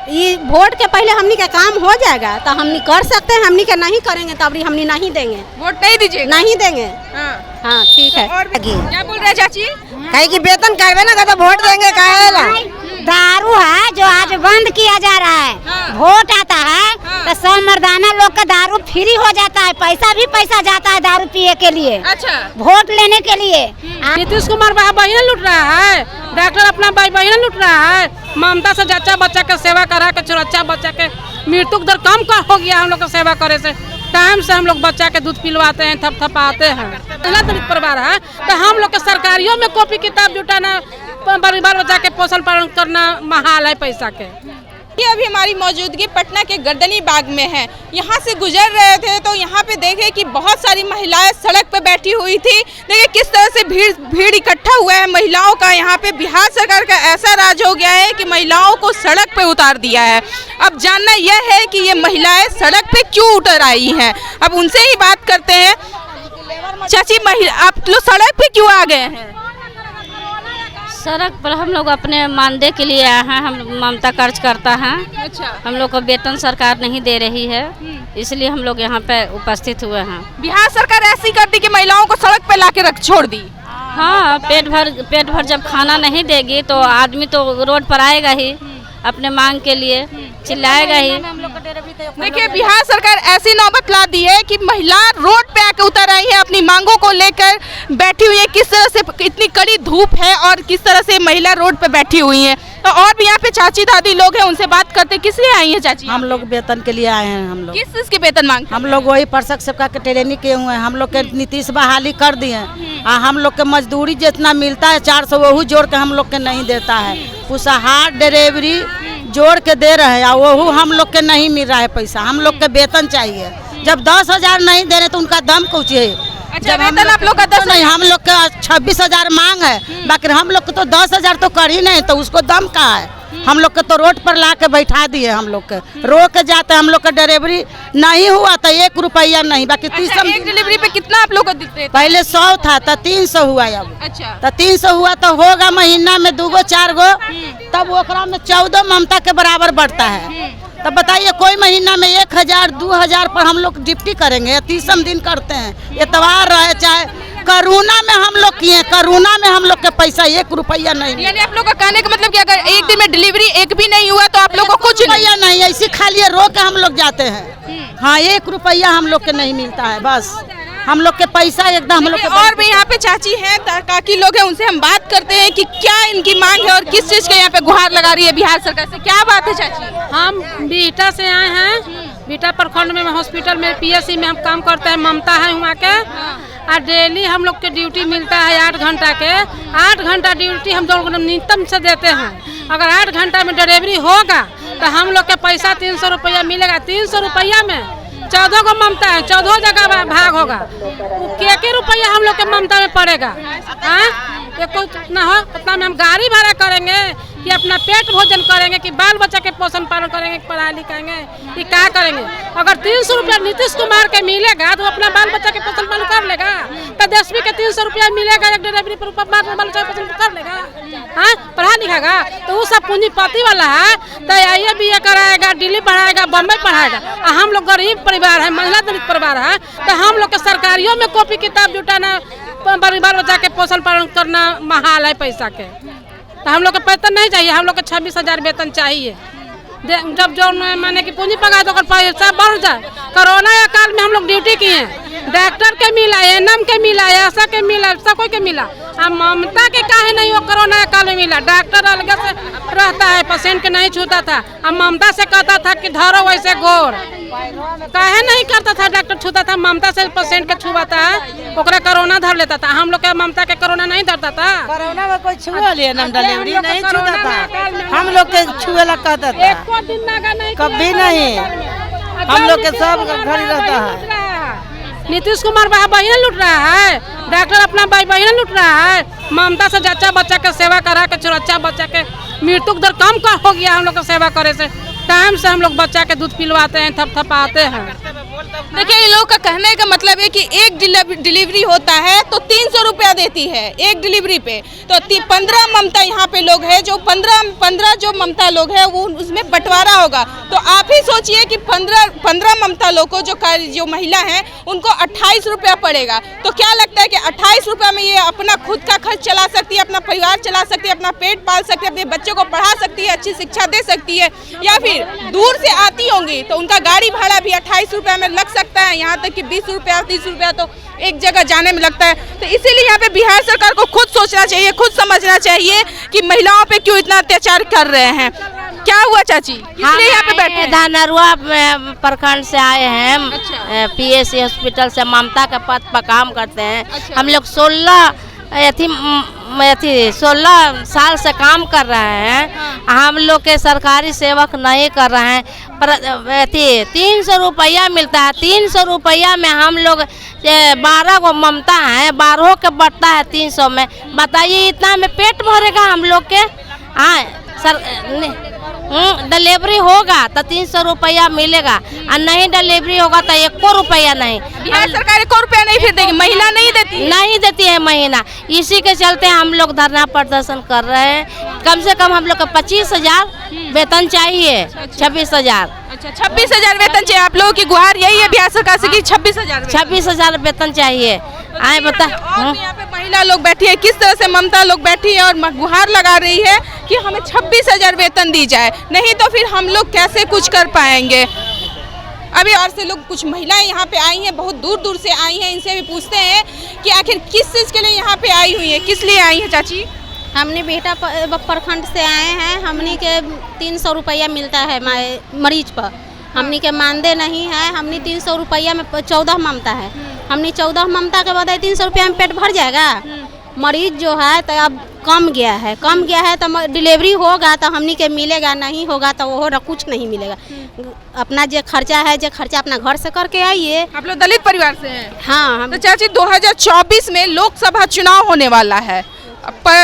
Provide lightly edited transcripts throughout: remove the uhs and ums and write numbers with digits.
ये वोट के पहले हमनी का काम हो जाएगा तो हमनी कर सकते हैं, हमनी के नहीं करेंगे तो अभी हमनी नहीं देंगे, वोट नहीं दीजिए। नहीं देंगे। हाँ ठीक है। और क्या बोल रहे हैं चाची? कहीं की वेतन करवे ना तो वोट देंगे कहेला। दारू है जो आज बंद किया जा रहा है, वोट आता है तो सब मर्दाना लोग का दारू फ्री हो जाता है, पैसा भी पैसा जाता है दारू पिए के लिए, अच्छा वोट लेने के लिए। नीतीश कुमार भाई बहन लूट रहा है, डॉक्टर अपना भाई बहन लूट रहा है, ममता से जच्चा बच्चा के सेवा करा के सुरक्षा बच्चा के मृत्यु दर कम हो गया हम लोग का सेवा करे से। टाइम से हम लोग बच्चा के दूध पिलवाते हैं, थपथपाते हैं। दलित परिवार है तो हम लोग के सरकारियों में कॉपी किताब जुटाना, परिवार बच्चा के पोषण पालन करना महाल है पैसा के। ये अभी हमारी मौजूदगी पटना के गर्दनी बाग में है। यहाँ से गुजर रहे थे तो यहाँ पे देखे कि बहुत सारी महिलाएं सड़क पे बैठी हुई थी। देखिए किस तरह से भीड़ इकट्ठा हुआ है महिलाओं का। यहाँ पे बिहार सरकार का ऐसा राज हो गया है कि महिलाओं को सड़क पे उतार दिया है। अब जानना यह है कि ये महिलाएं सड़क पे क्यों उतर आई हैं। अब उनसे ही बात करते हैं। चाची आप लोग सड़क पे क्यों आ गए हैं? सड़क पर हम लोग अपने मानदेय के लिए आए हैं। हम ममता कर्ज करता है। अच्छा, हम लोग को वेतन सरकार नहीं दे रही है, इसलिए हम लोग यहाँ पे उपस्थित हुए हैं। बिहार सरकार ऐसी कर दी कि महिलाओं को सड़क पे लाके रख छोड़ दी। हाँ, पेट भर जब खाना नहीं देगी तो आदमी तो रोड पर आएगा ही, अपने मांग के लिए चिल्लाएगा ही। देखिए बिहार सरकार ऐसी नौबत ला दी है कि महिला रोड पे आके उतर आई है, अपनी मांगों को लेकर बैठी हुई है। किस तरह से इतनी कड़ी धूप है और किस तरह से महिला रोड पे बैठी हुई है। तो और भी यहाँ पे चाची दादी लोग हैं, उनसे बात करते। किस लिए आई है चाची? हम लोग वेतन के लिए आए हैं। हम लोग किस चीज की वेतन मांगते? हम लोग वही परसक सबका के ट्रेनिंग किए हुए हैं। हम लोग के नीतीश बहाली कर दिए हैं। हम लोग के मजदूरी जितना मिलता है 400 वही जोड़ के हम लोग के नहीं देता है। पुसहार डिलीवरी जोड़ के दे रहे हैं और वो हम लोग के नहीं मिल रहा है पैसा। हम लोग के वेतन चाहिए। जब 10,000 नहीं दे रहे तो उनका दम कुछ है। अच्छा, वेतन आप लोग का 10 नहीं, हम लोग का 26,000 मांग है, बाकी हम लोग को तो 10,000 तो कर ही नहीं, तो उसको दम कहाँ है। हम लोग के तो रोड पर ला के बैठा दिए। हम लोग के रो के जाते, हम लोग का डिलीवरी नहीं हुआ तो 1 रुपया नहीं, बाकी 30 एक डिलीवरी पे कितना आप लोग को देते हैं? पहले 100 था तो 300 हुआ। अब अच्छा, तो 300 हुआ तो होगा महीना में 2 गो 4 गो, तब ओकरा में 14 ममता के बराबर बढ़ता है। तब बताइए कोई महीना में 1,000 2,000 पर हम लोग डिप्टी करेंगे। 30 दिन करते हैं, एतवार रहे चाहे कोरोना में हम लोग किए। कोरोना में हम लोग के पैसा 1 रुपया नहीं। यानी आप लोग का कहने का मतलब कि अगर एक दिन में डिलीवरी एक भी नहीं हुआ तो आप लोग को कुछ नहीं, ऐसी खाली रो के हम लोग जाते हैं। हाँ, 1 रुपया हम लोग के नहीं मिलता है। बस हम लोग के पैसा एकदम हम लोग के। और भी यहाँ पे चाची हैं, काकी लोग हैं, उनसे हम बात करते हैं कि क्या इनकी मांग है और किस चीज के यहाँ पे गुहार लगा रही है बिहार सरकार से। क्या बात है चाची? हम बीटा से आए हैं। बीटा प्रखंड में हॉस्पिटल में PSC में हम काम करते हैं। ममता है वहाँ के और डेली हम लोग के ड्यूटी मिलता है 8 घंटा के। 8 घंटा ड्यूटी हम लोग न्यूनतम से देते हैं। अगर 8 घंटा में डिलीवरी होगा तो हम लोग के पैसा 300 रुपया मिलेगा। 300 रुपया में 14 को ममता है, 14 जगह भाग होगा। के रुपया हम लोग के ममता में पड़ेगा। ना हो उतना में हम गाड़ी भाड़ा करेंगे कि अपना पेट भोजन करेंगे कि बाल बच्चा के पोषण पालन करेंगे, पढ़ाई लिखाएंगे कि क्या करेंगे। अगर 300 रुपया नीतीश कुमार के मिलेगा तो अपना बाल बच्चा के पोषण पालन कर लेगा। तो 10वीं के 300 रुपया मिलेगा, एक डिलीवरी पर बाल बच्चा के पोषण कर लेगा। हाँ, पढ़ा लिखागा तो वो सब पूंजीपति वाला है। तो IABA कराएगा, दिल्ली पढ़ाएगा, बम्बई पढ़ाएगा। हम लोग गरीब परिवार है, महिला दलित परिवार है, तो हम लोग के सरकारियों में कॉपी किताब जुटाना, परिवार बच्चा के पोषण पालन करना महाल है पैसा के। तो हम लोग को वेतन नहीं चाहिए। हम लोग को 26,000 वेतन चाहिए। जब जो माने कि पूंजी पका तो पैसा बढ़ जाए। कोरोना काल में हम लोग ड्यूटी किए, डॉक्टर के मिला, ANM के मिला, ऐसा के मिला, सब कोई के मिला। अब ममता के काहे नहीं वो कोरोना काल में मिला। डॉक्टर अलग से रहता है, पेशेंट के नहीं छूता था। अब ममता से कहता था कि धरो वैसे गोर, काहे नहीं करता था। डॉक्टर छूता था, ममता से पेशेंट के छुआता है, ओकरा कोरोना धर लेता था। हम लोग के ममता के कोरोना नहीं धरता था। कोरोना में कोई छुआ लिए ना, डिलीवरी नहीं छूता था। हम लोग के छुए ला कहता था, कभी नहीं। हम लोग के सब घर रहता है। नीतीश कुमार भाई बहन लूट रहा है, डॉक्टर अपना भाई बहन लूट रहा है, ममता से जच्चा बच्चा के सेवा करा के सुरक्षा बच्चा के मृत्यु दर कम हो गया हम लोग का सेवा करे से। टाइम से हम लोग बच्चा के दूध पिलवाते हैं, थपथपाते हैं। देखिए, इन लोगों का कहने का मतलब है कि एक डिलीवरी होता है तो 300 रुपया देती है एक डिलीवरी पे, तो 15 ममता यहाँ पे लोग हैं जो 15 जो ममता लोग हैं वो उसमें बंटवारा होगा। तो आप ही सोचिए कि 15 ममता लोग को जो महिला हैं उनको 28 रुपया पड़ेगा। तो क्या लगता है कि 28 रुपया में ये अपना खुद का खर्च चला सकती है, अपना परिवार चला सकती है, अपना पेट पाल सकती है, अपने बच्चों को पढ़ा सकती है, अच्छी शिक्षा दे सकती है, या फिर दूर से आती होंगी तो उनका गाड़ी भाड़ा भी 28 रुपया में लग सकता है, यहाँ तक कि 20 रुपया 30 रुपया तो एक जगह जाने में लगता है। तो इसीलिए यहाँ पे बिहार सरकार को खुद सोचना चाहिए, खुद समझना चाहिए कि महिलाओं पे क्यों इतना अत्याचार कर रहे हैं। क्या हुआ चाची, इसलिए यहाँ पे बैठे हैं? धानरुआ प्रखंड से आए हैं। अच्छा। PSC हॉस्पिटल से ममता के पद पर काम करते हैं। अच्छा। हम लोग 16 साल से काम कर रहे हैं। हम लोग के सरकारी सेवक नहीं कर रहे हैं, पर 300 रुपया मिलता है। 300 रुपया में हम लोग 12 को ममता है, 12 के बढ़ता है 300 में। बताइए इतना में पेट भरेगा हम लोग के? हाँ सर, डिलीवरी होगा तो 300 रुपया मिलेगा, और नहीं डिलीवरी होगा तो 1 रुपया नहीं। बिहार सरकार 1 रुपया नहीं फिर देगी, महिला नहीं देती है महीना। इसी के चलते हम लोग धरना प्रदर्शन कर रहे हैं। कम से कम हम लोग को 25,000 वेतन चाहिए। 26,000। अच्छा, 26,000 वेतन चाहिए। आप लोगों की गुहार यही है बिहार सरकार से कि 26,000 वेतन चाहिए। आए बता। और यहाँ पे महिला लोग बैठी है, किस तरह से ममता लोग बैठी है और गुहार लगा रही है कि हमें 26,000 वेतन दी जाए, नहीं तो फिर हम लोग कैसे कुछ कर पाएंगे। अभी और से लोग, कुछ महिलाएं यहाँ पे आई हैं, बहुत दूर दूर से आई हैं, इनसे भी पूछते हैं कि आखिर किस चीज़ के लिए यहाँ पे आई हुई है, किस लिए आई है चाची? हमने बेटा प्रखंड से आए हैं। हमने के 300 रुपया मिलता है मरीज पर। हमने के मानदे नहीं है। हमने 300 रुपया में 14 ममता है। हमने 14 ममता के बाद 300 रुपया में पेट भर जाएगा। मरीज जो है तो अब कम गया है तो डिलीवरी होगा तो हमने के मिलेगा, नहीं होगा तो वो कुछ नहीं मिलेगा। अपना जो खर्चा है, जो खर्चा अपना घर से करके आइए। आप लोग दलित परिवार से हैं? हाँ। तो चाची 2024 में लोकसभा चुनाव होने वाला है।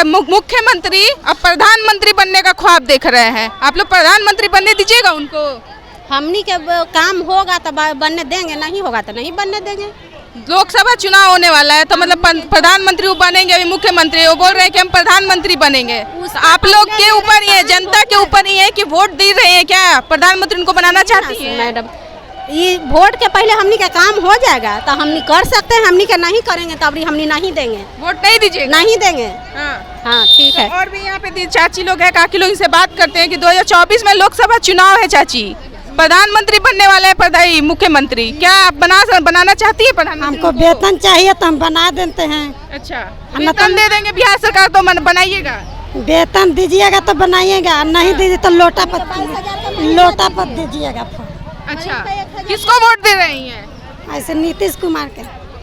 मुख्यमंत्री अब प्रधानमंत्री बनने का ख्वाब देख रहे हैं। आप लोग प्रधानमंत्री बनने दीजिएगा उनको? हमनी के काम होगा तो बनने देंगे, नहीं होगा तो नहीं बनने देंगे। लोकसभा चुनाव होने वाला है तो मतलब प्रधानमंत्री वो बनेंगे, अभी मुख्यमंत्री वो बोल रहे हैं कि हम प्रधानमंत्री बनेंगे। आप लोग के ऊपर ही है, जनता के ऊपर ही है कि वोट दे रहे हैं, क्या प्रधानमंत्री उनको बनाना चाहती है? मैडम, ये वोट के पहले हमनी का काम हो जाएगा तो हमनी कर सकते हैं। हमनी का नहीं करेंगे तो अभी हमनी नहीं देंगे, वोट नहीं दीजिए, नहीं देंगे। हाँ ठीक है। और भी यहाँ पे चाची लोग हैं, काकी लोग, इनसे बात करते हैं कि 2024 में लोकसभा चुनाव है। चाची, प्रधानमंत्री बनने वाले हैं मुख्यमंत्री, क्या आप बनाना चाहती है प्रधानमंत्री? हमको वेतन चाहिए तो हम बना देते हैं। अच्छा, वेतन दे देंगे बिहार सरकार तो बनाइएगा? वेतन दीजिएगा तो बनाइएगा, नहीं दीजिए तो लोटा पत दीजिएगा। अच्छा, किसको वोट दे रही हैं? ऐसे नीतीश कुमार के।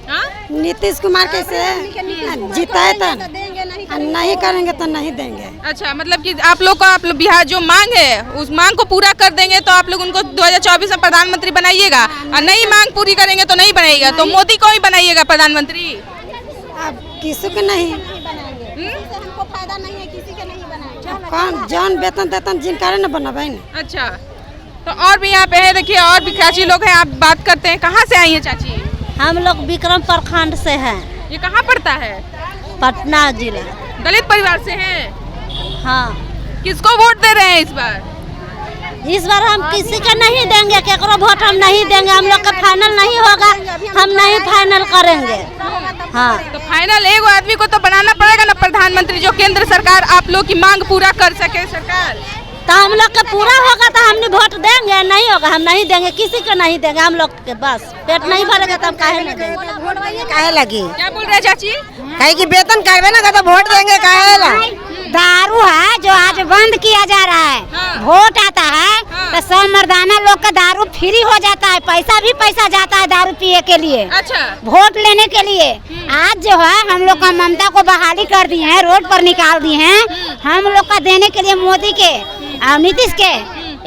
हाँ? नीतीश कुमार कैसे जीताए तो नहीं करेंगे तो नहीं देंगे। अच्छा, मतलब कि आप लोग बिहार जो मांग है उस मांग को पूरा कर देंगे तो आप लोग उनको 2024 में प्रधानमंत्री बनाइएगा, और नई मांग पूरी करेंगे तो नहीं बनाइएगा, तो मोदी को ही बनाइएगा प्रधानमंत्री? अब किसी को नहीं, हमको फायदा नहीं है, किसी के नहीं बनाएंगे। कौन जौन वेतन देतन जिनका न बनावे। अच्छा, तो और भी यहाँ पे है, देखिए और भी चाची लोग हैं, आप बात करते हैं। कहाँ से आई है चाची? हम लोग विक्रम प्रखंड से हैं। ये कहाँ पड़ता है? पटना जिला। दलित परिवार से हैं? हाँ। किसको वोट दे रहे हैं इस बार? इस बार हम किसी का नहीं देंगे, केकरो वोट हम नहीं देंगे। हम लोग का फाइनल नहीं होगा, हम नहीं फाइनल करेंगे। हाँ, तो फाइनल एक आदमी को तो बनाना पड़ेगा ना प्रधानमंत्री, जो केंद्र सरकार आप लोग की मांग पूरा कर सके सरकार। तो हम लोग का पूरा होगा तो हमने वोट देंगे, नहीं होगा हम नहीं देंगे, किसी को नहीं देंगे। हम लोग के बस पेट नहीं भरेगा तो हम काहे नहीं देंगे? काहे लगी? क्या बोल रहे हैं चाची? कहे कि वेतन करवे ना तो वोट देंगे काहे ला? दारू है जो आज बंद किया जा रहा है। वोट आता है तो सब मर्दाना लोग का दारू फ्री हो जाता है, पैसा भी पैसा जाता है दारू पिए के लिए। अच्छा, वोट लेने के लिए। आज जो है हम लोग का ममता को बहाली कर दी है, रोड पर निकाल दी है। हम लोग का देने के लिए मोदी के और नीतीश के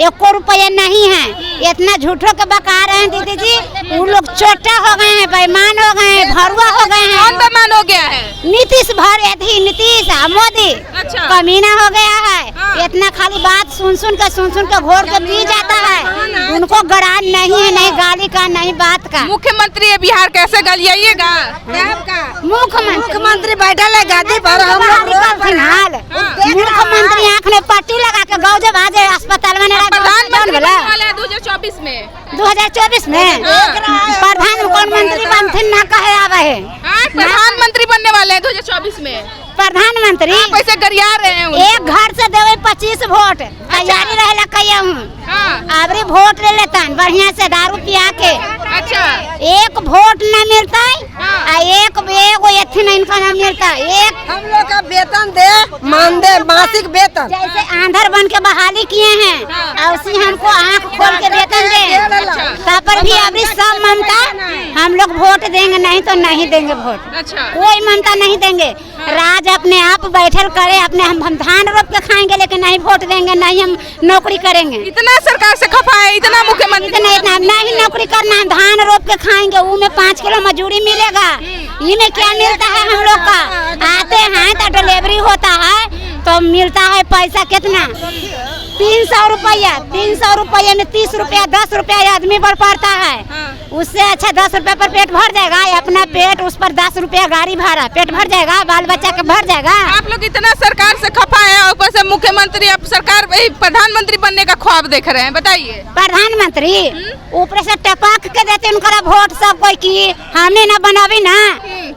1 रुपया नहीं है। इतना झूठों के बका रहे हैं दीदी जी। वो लोग चोटा हो गए हैं, बेईमान हो गए हैं, भरुआ हो गए हैं। कौन बेईमान हो गया है? नीतीश नीतीश मोदी। अच्छा। कमीना हो गया है। इतना खाली बात सुन सुन के घोर के पी जाता है। उनको गड़ान नहीं है, नहीं गाली का नहीं बात का। मुख्यमंत्री है बिहार, कैसे गलियाइएगा? मुख्यमंत्री बैठल है गादी पर, हम लोग फिलहाल मुख्यमंत्री आँख में पट्टी लगा के गौजे भाजे अस्पताल में प्रधानमंत्री बनने वाले हैं 2024 में। 2024 में प्रधानमंत्री बनते न कहे आवे है। प्रधानमंत्री बनने वाले हैं 2024 में। प्रधानमंत्री पैसे गरिया रहे हैं एक घर से देवे 25 वोट तैयारी रहेला कहिया हूँ। अबरी वोट ले लेता बढ़िया से दारू पिया के। अच्छा, एक वोट न मिलता है, एक एथी नहीं इनका न मिलता। एक हम लोग का वेतन दे, मान दे, मासिक वेतन जैसे आंधर बन के बहाली किए हैं, उसी हमको आँख खोल के वेतन दे। तब पर भी अभी सब ममता हम लोग वोट देंगे, नहीं तो नहीं देंगे वोट। अच्छा, कोई ममता नहीं देंगे। राज अपने आप बैठल करे, अपने हम धान रोप के खाएंगे, लेकिन नहीं वोट देंगे, नहीं हम नौकरी करेंगे। इतना सरकार से खफा है, इतना मुख्यमंत्री इतना नहीं नौकरी करना, हम धान रोप के खाएंगे, वो में 5 किलो मजदूरी मिलेगा। ये में क्या मिलता है हम लोग का? आते हैं तो डिलीवरी होता है तो मिलता है पैसा कितना? 300 रुपया। 300 रुपये में 30 रुपया 10 रुपया आदमी पर पड़ता है। उससे अच्छा 10 रुपया पर पेट भर जाएगा। अपना पेट उस पर 10 रुपया गाड़ी भाड़ा, पेट भर जाएगा, बाल बच्चा के भर जाएगा। आप लोग इतना सरकार से खफा है, ऊपर से मुख्यमंत्री अब सरकार प्रधानमंत्री बनने का ख्वाब देख रहे हैं, बताइए। प्रधानमंत्री ऊपर से टपक के देते उनका वोट सब कोई की हमने न बनावी ना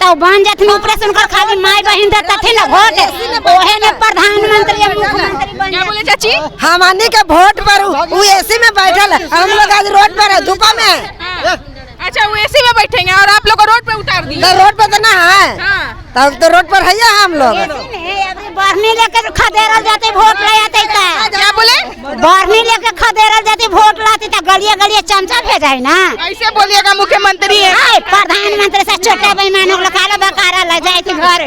तो बन जाते। ऊपर से उनका खाली माई बहन देता थे ना वोट, ओहे ने प्रधानमंत्री मुख्यमंत्री बन। क्या बोले चाची? हमानी के वोट पर वो एसी में बैठल है, हम लोग आज रोड पर है, धूपा में। अच्छा, वो एसी में बैठेंगे और आप लोग रोड पे उतार दिए। रोड पर तो ना है, तब तो रोड पर है हम लोग। बरनी लेके खदेरल जाते वोट ले आते। क्या बोले? बरनी लेके खदेरल जाते वोट लाते तो गलिया गलिया चमचा भेजा है ना। ऐसे बोलिएगा मुख्यमंत्री है। प्रधानमंत्री से छोटा बेईमानों को काला बकारा ले जाए थे घर।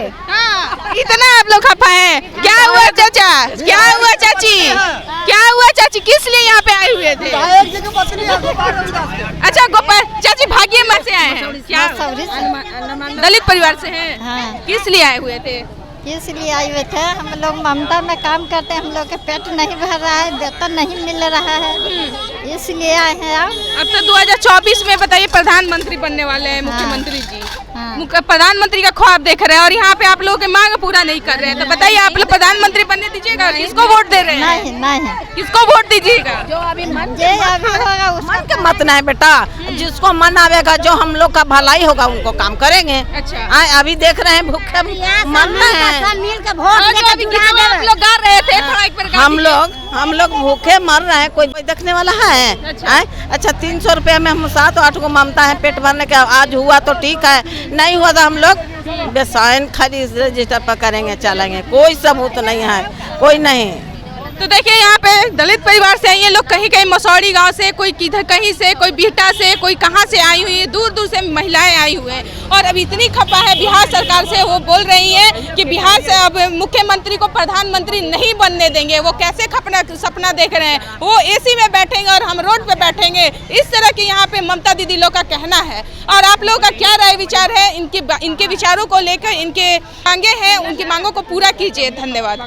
इतना आप लोग खफा है। क्या हुआ चाचा? क्या हुआ चाची? क्या हुआ चाची? किस लिए यहाँ पे आए हुए थे? अच्छा गोपाल चाची भाग्य से आए हैं क्या? दलित परिवार से हैं? हाँ। किस लिए आए हुए थे? इसलिए आए हुए थे, हम लोग ममता में काम करते हैं, हम लोग के पेट नहीं भर रहा है, वेतन नहीं मिल रहा है, इसलिए आए हैं। अब तो 2024 में बताइए प्रधानमंत्री बनने वाले हैं मुख्यमंत्री जी। प्रधानमंत्री का ख्वाब देख रहे हैं और यहाँ पे आप लोगों की मांग पूरा नहीं कर रहे हैं, तो बताइए आप लोग प्रधानमंत्री बनने दीजिएगा? किसको वोट दे रहे हैं? नहीं किसको वोट दीजिएगा? जो अभी होगा मन के मत ना है बेटा, जिसको मन आवेगा, जो हम लोग का भलाई होगा उनको काम करेंगे। अच्छा, अभी देख रहे हैं भूखे मन है। मिल के वोट आप लोग गा रहे थे, थोड़ा एक बार हम लोग भूखे मर रहे हैं, कोई देखने वाला है? अच्छा 300 रुपया में हम 7-8 को ममता है पेट भरने के। आज हुआ तो ठीक है, नहीं हुआ तो हम लोग बेसाइन खाली रजिस्टर पर करेंगे, चलेंगे, कोई सबूत नहीं है, कोई नहीं। तो देखिए यहाँ पे दलित परिवार से आई है लोग, कहीं कहीं मसौड़ी गांव से, कोई किधर कहीं से, कोई बिहटा से, कोई कहाँ से आई हुई है, दूर दूर से महिलाएं आई हुई हैं। और अब इतनी खपा है बिहार सरकार से, वो बोल रही हैं कि बिहार से अब मुख्यमंत्री को प्रधानमंत्री नहीं बनने देंगे। वो कैसे सपना देख रहे हैं, वो एसी में बैठेंगे और हम रोड पे बैठेंगे, इस तरह की यहाँ पे ममता दीदी लोग का कहना है। और आप लोगों का क्या राय विचार है इनके विचारों को लेकर? इनके मांगे हैं, उनकी मांगों को पूरा कीजिए। धन्यवाद।